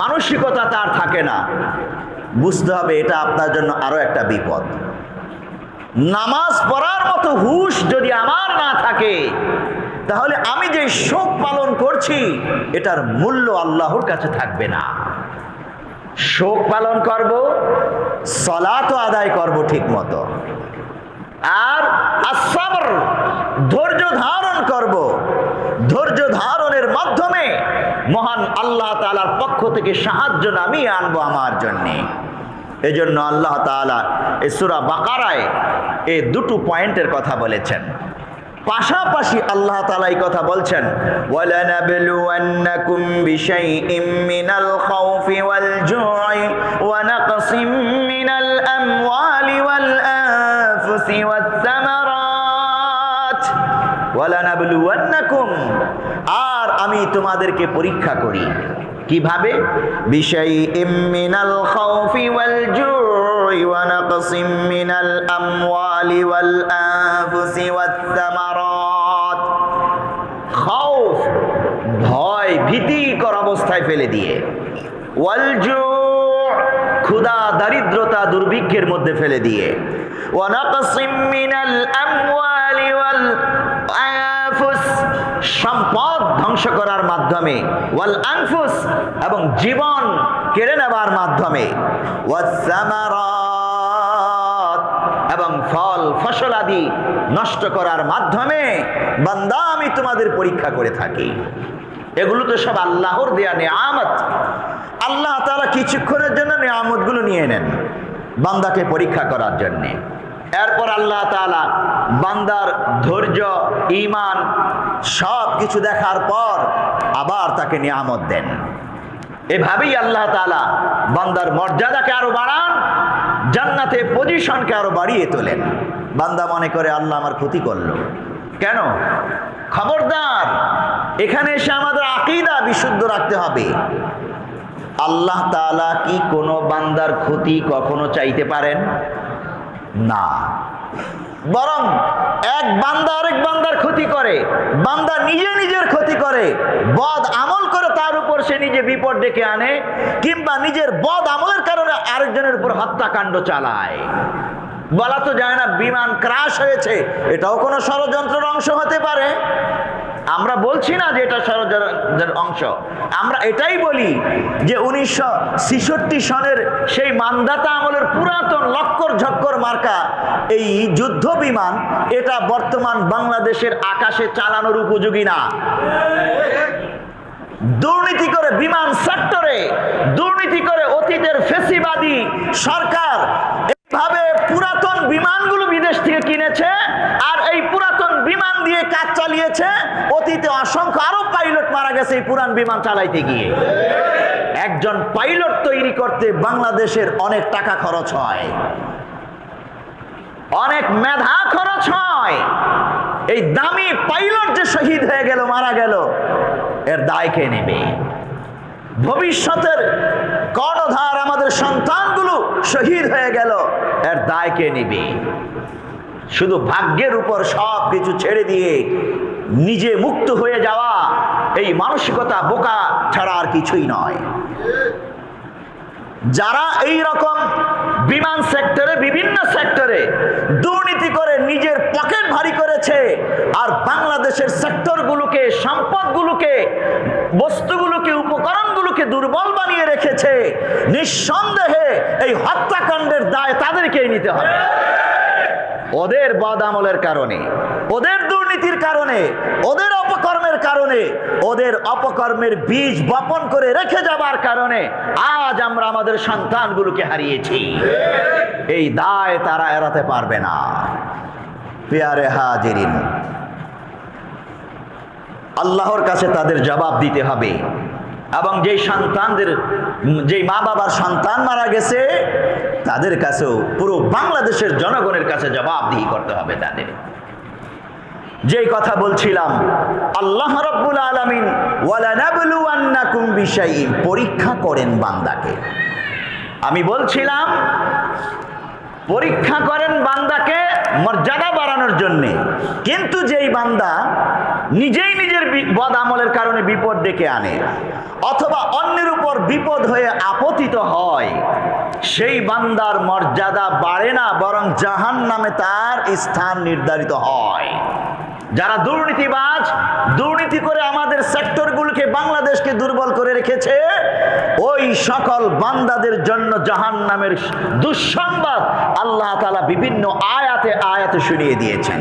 মানসিকতা তার থাকে না। বুঝতে হবে এটা আপনার জন্য আরো একটা বিপদ। নামাজ পড়ার মতো হুঁশ যদি আমার না থাকে, তাহলে আমি যে শোক পালন করছি এটার মূল্য আল্লাহর কাছে থাকবে না। শোক পালন করব, সালাত আদায় করব ঠিক মতো। আর as-sabr, ধৈর্য ধারণ করব। ধৈর্য ধারণের মাধ্যমে মহান আল্লাহ তাআলার পক্ষ থেকে সাহায্য নামিয়ে আনবো আমার জন্যে। এজন্য আল্লাহ তাআলা এই সূরা বাকারায় এই দুটো পয়েন্টের কথা বলেছেন। পাশাপাশি আল্লাহ তাআলা এই কথা বলছেন, ওয়ালানাবলুওয়ান্নাকুম বিশাইইম মিনাল খাউফি ওয়াল জুই ওয়া নাকসিম মিনাল আমওয়ালি ওয়াল আনফুসি ওয়াস সামারাত ওয়ালানাবলুওয়ান্নাকুম, আর আমি তোমাদেরকে পরীক্ষা করি কিভাবে? বিশাইইম মিনাল খাউফি ওয়াল জুই ওয়া নাকসিম মিনাল আমওয়ালি ওয়াল আনফুসি ওয়াস সামারাত। খাউফ, ভয়, ভীতিকর অবস্থায় ফেলে দিয়ে, ওয়াল জু, ক্ষুধা, দারিদ্রতা, দুর্ভিক্ষের মধ্যে ফেলে দিয়ে, ওয়া নাকসিম মিনাল আমওয়ালি ওয়াল আনফুস, সম্পদ ধ্বংস করার মাধ্যমে, ওয়াল আনফুস, এবং জীবন কেড়ে নেবার মাধ্যমে, ওয়াস সামারাত, এবং ফল ফসল আদি নষ্ট করার মাধ্যমে বান্দা আমি তোমাদের পরীক্ষা করে থাকি। এগুলো তো সব আল্লাহর দেয়া নিয়ামত। আল্লাহ তাআলা কিছুক্ষণের জন্য নিয়ামতগুলো নিয়ে নেন বান্দাকে পরীক্ষা করার জন্যে। এরপর আল্লাহ তাআলা বান্দার ধৈর্য, ঈমান সব কিছু দেখার পর আবার তাকে নিয়ামত দেন। এভাবেই আল্লাহ তাআলা বান্দার মর্যাদাকে আরো বাড়ান, জান্নাতে পজিশনকে আরো বাড়িয়ে তোলেন। বান্দা মনে করে আল্লাহ আমার ক্ষতি করলো কেন? খবরদার, এখানে এসে আমাদের আকীদা বিশুদ্ধ রাখতে হবে। আল্লাহ তাআলা কি কোনো বান্দার ক্ষতি কখনো চাইতে পারেন না, বরং এক বান্দা আরেক বান্দার ক্ষতি করে, বান্দা নিজে নিজের ক্ষতি করে, বদ আমল করে তার উপর সে নিজে বিপদ ডেকে আনে, কিংবা নিজের বদ আমলের কারণে আরেকজনের উপর হত্যাকাণ্ড চালায়। বলা তো যায় না বিমান ক্রাশ হয়েছে, এটাও কোনো ষড়যন্ত্রের অংশ হতে পারে। আমরা বলছি না যে এটা ষড়যন্ত্রের অংশ, আমরা এটাই বলি যে 1966 সনের সেই মান্দাতা আমলের পুরাতন লক্কর ঝক্কর মার্কা এই যুদ্ধ বিমান, এটা বর্তমান বাংলাদেশের আকাশে চালানোর উপযোগী না। দুর্নীতি করে বিমান সেক্টরে, দুর্নীতি করে অতীতের ফেসিবাদী সরকার এইভাবে পুরাতন বিমানগুলো বিদেশ থেকে কিনেছে, আর এই পুরাতন বিমান দিয়ে কাজ চালিয়েছে। অতীতে অসংখ্য আরো পাইলট মারা গেছে এই পুরান বিমান চালাইতে গিয়ে। একজন পাইলট তৈরি করতে বাংলাদেশের অনেক টাকা খরচ হয়, অনেক মেধা খরচ হয়। এই দামি পাইলট যে শহীদ হয়ে গেল, মারা গেল, এর দায় কে নেবে? ভবিষ্যতের কর্ণধার আমাদের সন্তানগুলো শহীদ হয়ে গেল, এর দায় কে নেবে? শুধু ভাগ্যের উপর সব কিছু ছেড়ে দিয়ে নিজে মুক্ত হয়ে যাওয়া, এই মানসিকতা বোকা ছাড়া আর কিছুই নয়। যারা এই রকম বিমান সেক্টরে, বিভিন্ন সেক্টরে দুর্নীতি করে নিজের পকেট ভারী করেছে, আর বাংলাদেশের সেক্টরগুলোকে, সম্পদগুলোকে, বস্তুগুলোকে, উপকরণগুলোকে দুর্বল বানিয়ে রেখেছে, নিঃসন্দেহে এই হত্যাকাণ্ডের দায় তাদেরকেই নিতে হবে। ওদের বদ আমলের কারণে, ওদের দুর্নীতির কারণে, ওদের অপকর্মের কারণে, ওদের অপকর্মের বীজ বপন করে রেখে যাবার কারণে আজ আমরা আমাদের সন্তানগুলোকে হারিয়েছি। এই দায় তারা এড়াতে পারবে না। প্রিয় হাজিরিন, আল্লাহর কাছে তাদের জবাব দিতে হবে, এবং যেই সন্তানদের, যেই মা বাবার সন্তান মারা গেছে, তাদের কাছেও পুরো বাংলাদেশের জনগণের কাছে জবাবদিহি করতে হবে তাদের। যেই কথা বলছিলাম, আল্লাহ রাব্বুল আলামিন ওয়ালানাবলুওয়ান্নাকুম বিশাইইন, পরীক্ষা করেন বান্দাকে। আমি বলছিলাম পরীক্ষা করেন বান্দাকে মর্যাদা বাড়ানোর জন্যে, কিন্তু যেই বান্দা নিজেই নিজের বদ আমলের কারণে বিপদ ডেকে আনে, অথবা অন্যের উপর বিপদ হয়ে আপতিত হয়, সেই বান্দার মর্যাদা বাড়ে না, বরং জাহান্নামে তার স্থান নির্ধারিত হয়। যারা দুর্নীতিবাজ, দুর্নীতি করে আমাদের সেক্টরগুলোকে, বাংলাদেশকে দুর্বল করে রেখেছে, ওই সকল বান্দাদের জন্য জাহান্নামের দুঃসংবাদ আল্লাহ তাআলা বিভিন্ন আয়াতে আয়াতে শুনিয়ে দিয়েছেন।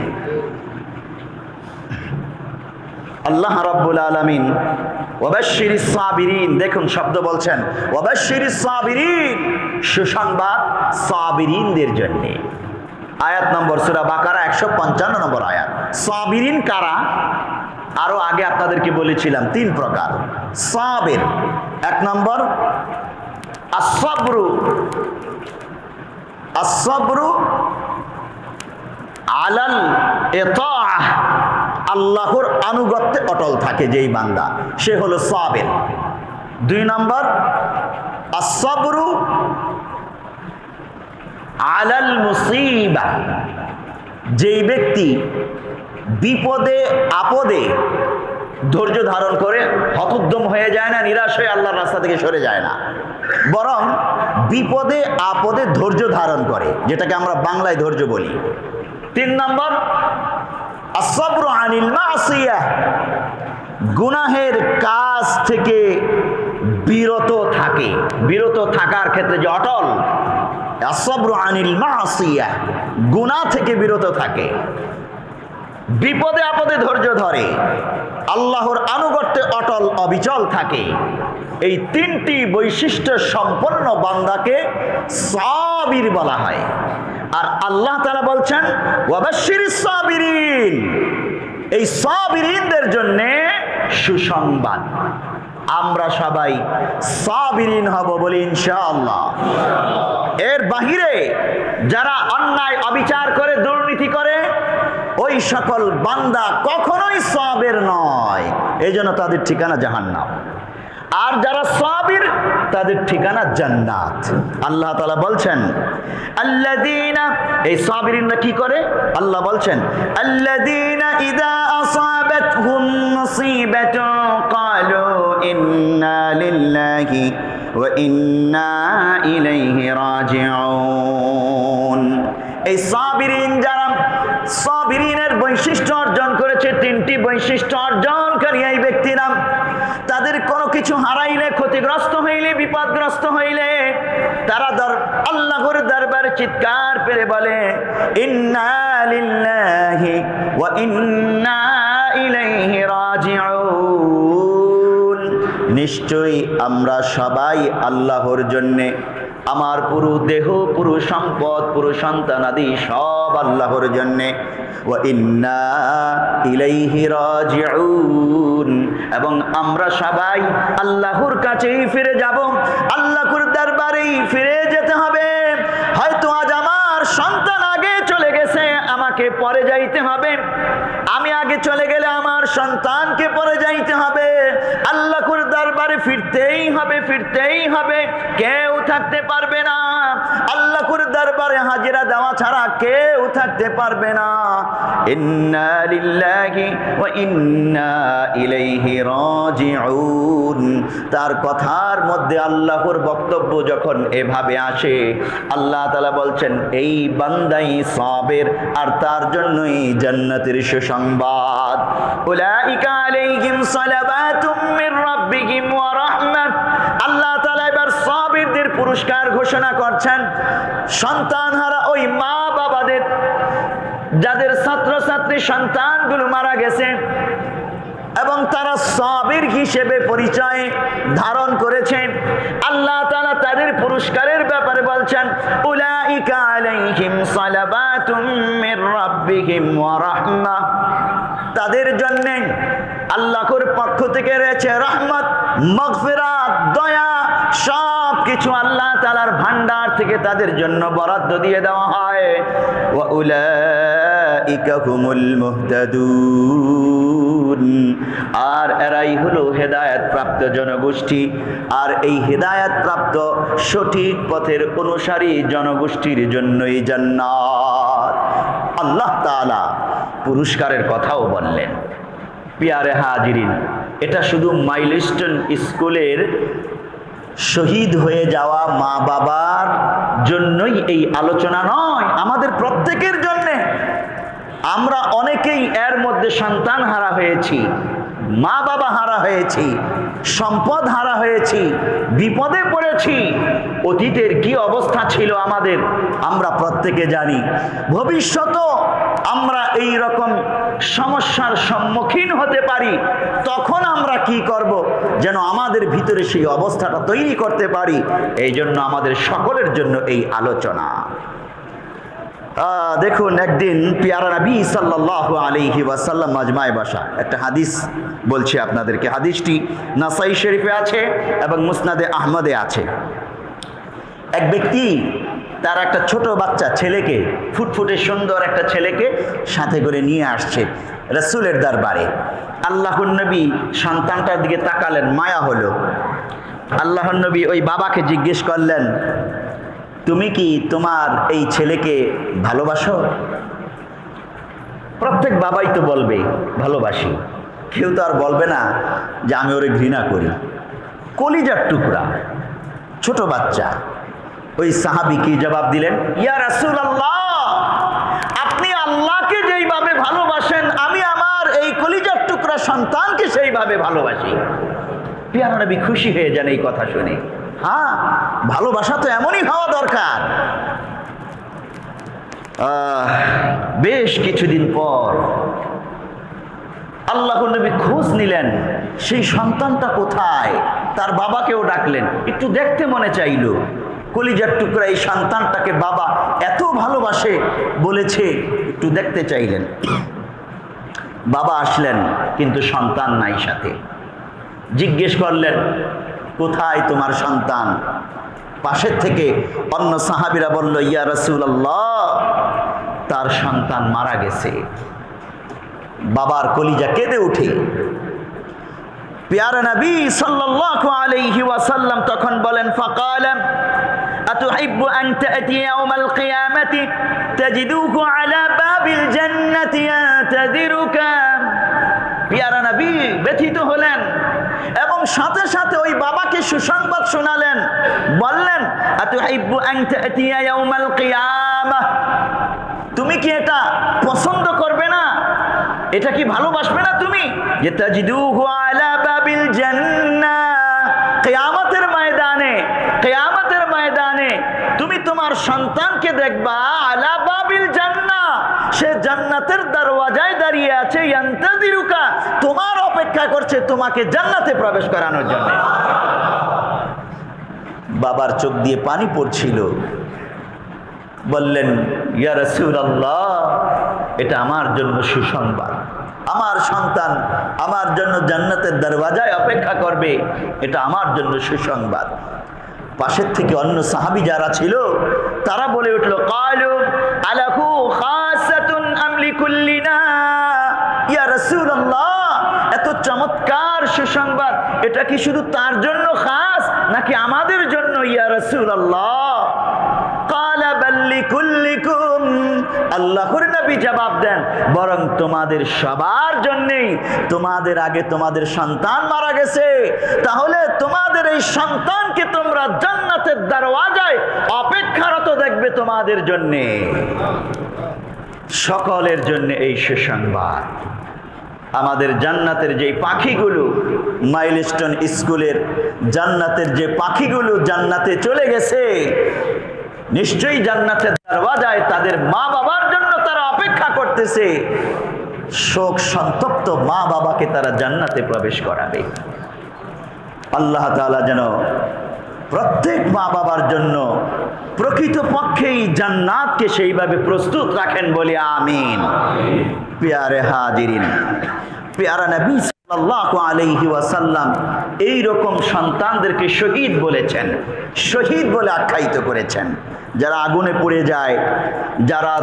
আল্লাহ রাব্বুল আলামিন ওয়াবাশশিরিস সাবিরিন, দেখুন শব্দ বলছেন ওয়াবাশশিরিস সাবিরিন, সুসংবাদ সাবিরিনদের জন্য। আয়াত নম্বর সূরা বাকারা 155 নম্বর আয়াত। সাবিরিন কারা? আরো আগে আপনাদেরকে বলেছিলাম 3 প্রকার সাবির। 1 নম্বর আসসাবরু, আসসাবরু আলাল ইতাআহ, আল্লাহর আনুগত্যে অটল থাকে যেই বান্দা, সে হলো সাবির। 2 নম্বর আসসাবরু আলাল মুসিবা, যেই ব্যক্তি বিপদে আপদে ধৈর্য ধারণ করে হতোদ্যম হয়ে যায় না, নিরাশ হয়ে আল্লাহর রাস্তা থেকে সরে যায় না, বরং বিপদে আপদে ধৈর্য ধারণ করে, যেটাকে আমরা বাংলায় ধৈর্য বলি। 3 নম্বর আসসাবরু আনিল মাসিয়াহ, গুনাহের কাজ থেকে বিরত থাকে, বিরত থাকার ক্ষেত্রে যে অটল, আসসাবরু আনিল মাসিয়াহ, গুনাহ থেকে বিরত থাকে, বিপদে আপদে ধৈর্য ধরে, আল্লাহর আনুগত্যে অটল অবিচল থাকে। এই 3টি বৈশিষ্ট্য সম্পন্ন বান্দাকে সাবির বলা হয়। আর আল্লাহ তাআলা বলছেন ওয়াবাশশিরিস সাবিরিন, এই সাবিরিনদের জন্য সুসংবাদ। আমরা সবাই সাবিরিন হব বলি ইনশাআল্লাহ। এর বাহিরে যারা অন্যায় অবিচার করে, দুর্নীতি করে, ওই সকল বান্দা কখনোই সাবির নয়, এই জন্য তাদের ঠিকানা জাহান্নাম। আর যারা সাবির তাদের ঠিকানা জান্নাত। আল্লাহ তাআলা বলছেন আল্লাযীনা, এই সাবিরিনরা কি করে? আল্লাহ বলছেন আল্লাযীনা ইযা আসাবাতহুম মুসিবাতুন ক্বালু ইন্না লিল্লাহি ওয়া ইন্না ইলাইহি রাজিউন। এই সাবিরিন যারা, সাবিরিনের বৈশিষ্ট্য অর্জন করেছে, 3টি বৈশিষ্ট্য অর্জনকারী এই ব্যক্তিরা, তাদের কোনো কিছু হারাইলে, ক্ষতিগ্রস্ত হইলে, বিপদগ্রস্ত হইলে তারা আল্লাহর দরবারে চিৎকার করে বলে ইন্না লিল্লাহি ওয়া ইন্না ইলাইহি রাজিউন, নিশ্চয়ই আমরা সবাই আল্লাহর জন্যে, আমার পুরো দেহ, পুরো সম্পদ, পুরো সন্তানাদি সব আল্লাহর জন্যে, ওয়া ইন্না ইলাইহি রাজিউন, এবং আমরা সবাই আল্লাহর কাছেই ফিরে যাব, আল্লাহর দরবারেই ফিরে যেতে হবে। হয়তো আজ আমার সন্তান আগে চলে গেছে, আমাকে পরে যাইতে হবে, আমি আগে চলে গেলে আমার সন্তানকে পরে যাইতে হবে, আল্লাহর দরবারে ফিরতেই হবে, ফিরতেই হবে, কেউ থাকতে পারবে না, আল্লাহর দরবারে হাজিরা দেওয়া ছাড়া কেউ থাকতে পারবে না। ইন্না লিল্লাহি ওয়া ইন্না ইলাইহি রাজিউন, তার কথার মধ্যে আল্লাহর বক্তব্য যখন এভাবে আসে, আল্লাহ তাআলা বলছেন এই বান্দাই সাবির, আর তার জন্যই জান্নাতের সুসংবাদ। উলাইকা আলাইহিম সালাওয়াতুম মির রাব্বিহিম ওয়া রাহমাহ। আল্লাহ তাআলা এবার সাবিরদের পুরস্কার ঘোষণা করছেন। সন্তানহারা ওই মা বাবাদের, যাদের ছাত্রছাত্রী সন্তানগুলো মারা গেছে এবং তারা সাবির হিসেবে পরিচয় ধারণ করেছেন, আল্লাহ তাআলা তাদের পুরস্কারের ব্যাপারে বলছেন উলাইকা আলাইহিম সালাওয়াতুম মির রাব্বিহিম ওয়া রাহমাহ, তাদের জন্য আল্লাহর পক্ষ থেকে রয়েছে রহমত, মাগফিরাত, দয়া, সব কিছু আল্লাহ তাআলার ভান্ডার থেকে তাদের জন্য বরাদ্দ দিয়ে দেওয়া হয়। ওয়া উলাইকা হুমুল মুহতাদুন, আর এরাই হলো হেদায়েত প্রাপ্ত জনগোষ্ঠী। আর এই হেদায়েত প্রাপ্ত সঠিক পথের অনুসারী জনগোষ্ঠীর জন্যই জান্নাত। আল্লাহ তাআলা পুরস্কারের কথাও বললেন। পিয়ারে হাজিরিন, এটা শুধু মাইলস্টোন স্কুলের শহীদ হয়ে যাওয়া মা বাবার জন্যই এই আলোচনা নয়, আমাদের প্রত্যেকের জন্যে। আমরা অনেকেই এর মধ্যে সন্তান হারা হয়েছি, মা বাবা হারা হয়েছি, সম্পদ হারা হয়েছি, বিপদে পড়েছি। অতীতের কি অবস্থা ছিল আমাদের আমরা প্রত্যেকে জানি। ভবিষ্যৎ আমরা এই রকম সমস্যার সম্মুখীন হতে পারি, তখন আমরা কি করব যেন আমাদের ভিতরে সেই অবস্থাটা তৈরি করতে পারি। এই জন্য আমাদের সকলের জন্য এই আলোচনা। দেখুন, একদিন পিয়ারা নবী সাল্লাল্লাহু আলাইহি ওয়াসাল্লাম মাজমায়ে বাসা, একটা হাদিস বলছি আপনাদেরকে। হাদিসটি নাসাই শরীফে আছে এবং মুসনাদে আহমদে আছে। এক ব্যক্তি তার একটা ছোট বাচ্চা ছেলেকে, ফুটফুটে সুন্দর একটা ছেলেকে সাথে করে নিয়ে আসছে রাসূলের দরবারে। আল্লাহর নবী সন্তানটার দিকে তাকালেন, মায়া হলো। আল্লাহর নবী ওই বাবাকে জিজ্ঞেস করলেন, তুমি কি তোমার এই ছেলেকে ভালোবাসো? প্রত্যেক বাবাই তো বলবে ভালোবাসি, কেউ তো আর বলবে না যে আমি ওরে ঘৃণা করি। কলিজার টুকরা ছোট বাচ্চা। ওই সাহাবী কি জবাব দিলেন? ইয়া রাসূলুল্লাহ, আপনি আল্লাহকে যেইভাবে ভালোবাসেন আমি আমার এই কলিজার টুকরা সন্তানকে সেইভাবে ভালোবাসি। পিয়ারা নবী খুশি হয়ে যান এই কথা শুনে। হ্যাঁ, ভালোবাসা তো এমনই হওয়া দরকার। বেশ কিছুদিন পর আল্লাহর নবী খোঁজ নিলেন সেই সন্তানটা কোথায়। তার বাবাকেও ডাকলেন, একটু দেখতে মনে চাইল। কলিজার টুকরা এই সন্তানটাকে বাবা এত ভালোবাসে বলেছে, একটু দেখতে চাইলেন। বাবা আসলেন, কিন্তু সন্তান নাই সাথে। জিজ্ঞেস করলেন, কোথায় তোমার সন্তান? পাশের থেকে অন্য সাহাবীরা বলল, ইয়া রাসূলুল্লাহ, তার সন্তান মারা গেছে। বাবার কলিজা কেঁদে উঠে। প্যারা নবী সাল্লাল্লাহু আলাইহি ওয়াসাল্লাম তখন বলেন, ফাকালা আতুহিব্বু আন তা'তি ইয়াওমাল কিয়ামাতি তাজিদুহু আলা বাবিল জান্নাতি ইয়াতাদিরুকা। প্যারা নবী ব্যথিত হলেন এবং সাথে সাথে ওই বাবাকে সুসংবাদ শোনালেন। বললেন, আতুহিব্বু আন তা'তি ইয়াওমাল কিয়ামাহ, তুমি কি এটা পছন্দ করবে না? এটা কি ভালোবাসবে না তুমি যে তাজিদুহু আলা বাবিল জান্নাহ, কিয়ামতের ময়দানে তুমি তোমার সন্তানকে দেখবা আলা বাবিল জান্নাহ, সে জান্নাতের দরওয়াজায় দাঁড়িয়ে আছে, ইয়ান্তাদিরুকা, তোমার অপেক্ষা করছে তোমাকে জান্নাতে প্রবেশ করানোর জন্য। বাবার চোখ দিয়ে পানি পড়ছিল। বললেন, ইয়া রাসূলুল্লাহ, এটা আমার জন্য সুসংবাদ। আমার সন্তান আমার জন্য জান্নাতের দরওয়াজায় অপেক্ষা করবে, এটা আমার জন্য সুসংবাদ। পাশের থেকে অন্য সাহাবী যারা ছিল তারা বলে উঠল, ক্বালু আলাহু খাসাতুন আম লিকুল্লিনা। ইয়া রাসূলুল্লাহ, এত চমৎকার সুসংবাদ, এটা কি শুধু তার জন্য খাস নাকি আমাদের জন্য? ইয়া রাসূলুল্লাহ, ক্বালা বাল লিকুল্লিকুম। আল্লাহর নবী জবাব দেন, বরং তোমাদের সবার জন্যই। তোমাদের আগে তোমাদের সন্তান মারা গেছে, তাহলে তোমাদের এই সন্তানকে তোমরা জান্নাতের দরওয়াজায় অপেক্ষারত দেখবে তোমাদের জন্যে। সকলের জন্য এই সুসংবাদ। আমাদের জান্নাতের যে পাখিগুলো, মাইলস্টোন স্কুলের জান্নাতের যে পাখিগুলো জান্নাতে চলে গেছে, নিশ্চয়ই জান্নাতের দরওয়াজায় তাদের মা বাবার জন্য তারা অপেক্ষা করতেছে। শোক সন্তপ্ত মা বাবাকে তারা জান্নাতে প্রবেশ করাবে। আল্লাহ তাআলা যেন প্রত্যেক মা বাবার জন্য প্রকৃতপক্ষেই জান্নাতকে সেইভাবে প্রস্তুত রাখেন, বলি আমিন। প্যারে হাজিরিন, প্যারা নবী সাল্লাল্লাহু আলাইহি ওয়াসাল্লাম এই রকম সন্তানদেরকে শহীদ বলেছেন, শহীদ বলে আখ্যায়িত করেছেন। যারা আগুনে পুড়ে যায়, যারা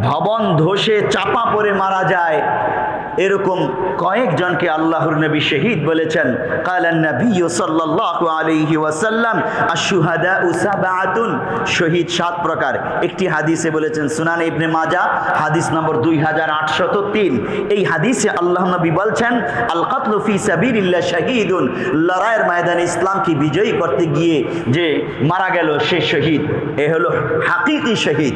ভবন ধসে চাপা পড়ে মারা যায়, এরকম কয়েকজনকে আল্লাহর নবী শহীদ বলেছেন। কালান নবী সাল্লাল্লাহু আলাইহি ওয়াসাল্লাম আশ-শুহাদাউ সাবআতুন, শহীদ 7 প্রকার। একটি হাদিসে বলেছেন, সুনান ইবনে মাজাহ হাদিস নম্বর 2803। এই হাদিসে আল্লাহ নবী বলছেন, আল কাতলু ফি সাবিলিল্লাহ শাহীদুন, লড়াইয়ের ময়দানে ইসলামকে বিজয়ী করতে গিয়ে যে মারা গেল সে শহীদ। এ হলো হাকিকি শহীদ,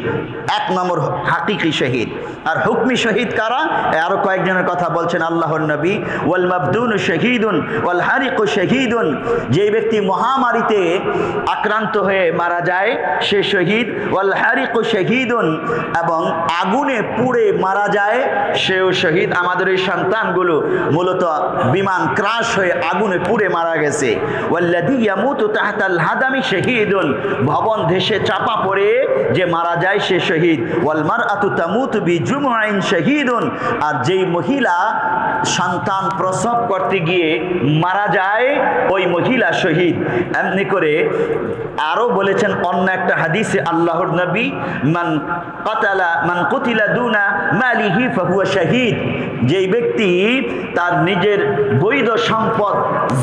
1 নম্বর হাকিকি শহীদ। আর হুকমি শহীদ কারা? আরো কয়েকজনের শহীদানের কথা বলছেন আল্লাহর নবী, ওয়াল মাবদুনু শাহীদুন ওয়াল হারিকু শাহীদুন, যেই ব্যক্তি মহামারীতে আক্রান্ত হয়ে মারা যায় সে শহীদ, ওয়াল হারিকু শাহীদুন, এবং আগুনে পুড়ে মারা যায় সেও শহীদ। আমাদের এই সন্তানগুলো মূলত বিমান ক্রাশ হয়ে আগুনে পুড়ে মারা গেছে। ওয়াল্লাযী ইয়ামুতু তাহতাল হাদামি শাহীদুন, ভবন ধসে চাপা পড়ে যে মারা যায় সে শহীদ। ওয়াল মারআতু তামুতু বিজুমআইন শাহীদুন, আর যেই মহিলা সন্তান প্রসব করতে গিয়ে মারা যায় ওই মহিলা শহীদ। এমনি করে আরো বলেছেন অন্য একটা হাদিসে আল্লাহর নবী, মান কুতিলা দুনা মালিহি ফাহুয়া শাহীদ, যেই ব্যক্তি তার নিজের বৈধ সম্পদ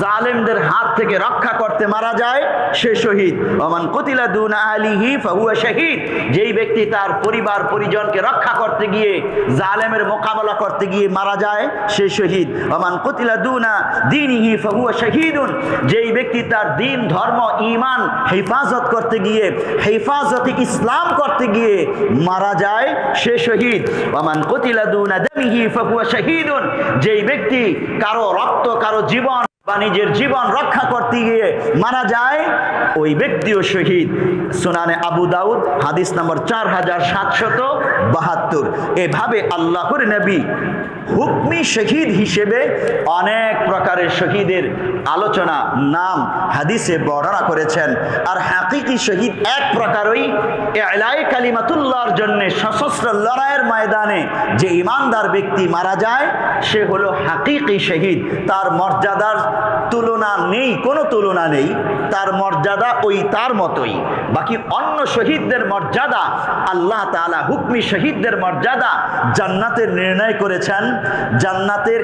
জালেমদের হাত থেকে রক্ষা করতে মারা যায় সে শহীদ। ওমান কুতিলা দুনা আলিহি ফাহুয়া শাহীদ, যেই ব্যক্তি তার পরিবার পরিজনকে রক্ষা করতে গিয়ে জালেমের মোকাবেলা করতে গিয়ে মারা যায় সে শহীদ। ওমান কুতিলা দুনা দীনিহি ফাহুয়া শাহীদুন, যেই ব্যক্তি তার দিন ধর্ম ঈমান হেফাজত করতে গিয়ে হেফাজতে ইসলাম করতে গিয়ে মারা যায় সে শহীদ। ওমান কুতিলা দুনা দামিহি ফাহুয়া শাহীদুন, যেই ব্যক্তি কারো রক্ত কারো জীবন বা নিজের জীবন রক্ষা করতে গিয়ে মারা যায় ওই ব্যক্তিও শহীদ। সুনানে আবু দাউদ হাদিস নম্বর 4772। এভাবে আল্লাহর নবী হুকমি শহীদ হিসেবে অনেক প্রকারের শহীদের আলোচনা নাম হাদিসে বর্ণনা করেছেন। আর হাকিকি শহীদ এক প্রকারই ইলায়ে কালিমাতুল্লাহর জন্য সশস্ত্র লড়াইয়ের ময়দানে যে ইমানদার ব্যক্তি মারা যায় সে হলো হাকিকি শহীদ। তার মর্যাদার তুলনা নেই, কোনো তুলনা নেই, তার মর্যাদা ওই তার মতোই। বাকি অন্য শহীদদের মর্যাদা আল্লাহ তাআলা হুকমি শহীদদের মর্যাদা জান্নাতের নির্ণয় করেছেন, জান্নাতের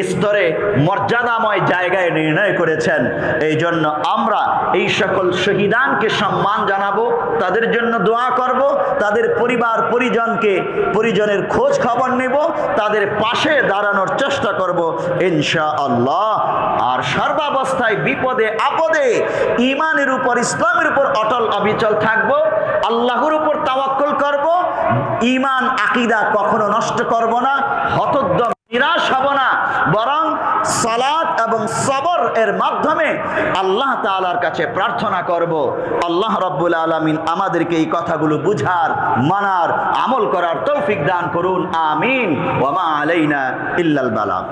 স্তরে মর্যাদাময় জায়গায় নির্ণয় করেছেন। এই জন্য আমরা এই সকল শহীদানকে সম্মান জানাবো, তাদের জন্য দোয়া করব, তাদের পরিবার পরিজনের খোঁজ খবর নেব, তাদের পাশে দাঁড়ানোর চেষ্টা করব ইনশাআল্লাহ। আর সর্বাবস্থায় বিপদে আপদে ঈমানের উপর ইসলামের উপর অটল অবিচল থাকব, আল্লাহর উপর তাওয়াক্কুল করব, ঈমান আকীদা কখনো নষ্ট করব না, হতোদ্যম নিরাশ হব না, বরং সালাত এবং সবর এর মাধ্যমে আল্লাহ তাআলার কাছে প্রার্থনা করব। আল্লাহ রাব্বুল আলামিন আমাদেরকে এই কথাগুলো বুঝার, মানার, আমল করার তৌফিক দান করুন। আমিন। ওয়া মা আলাইনা ইল্লাল বালাগ।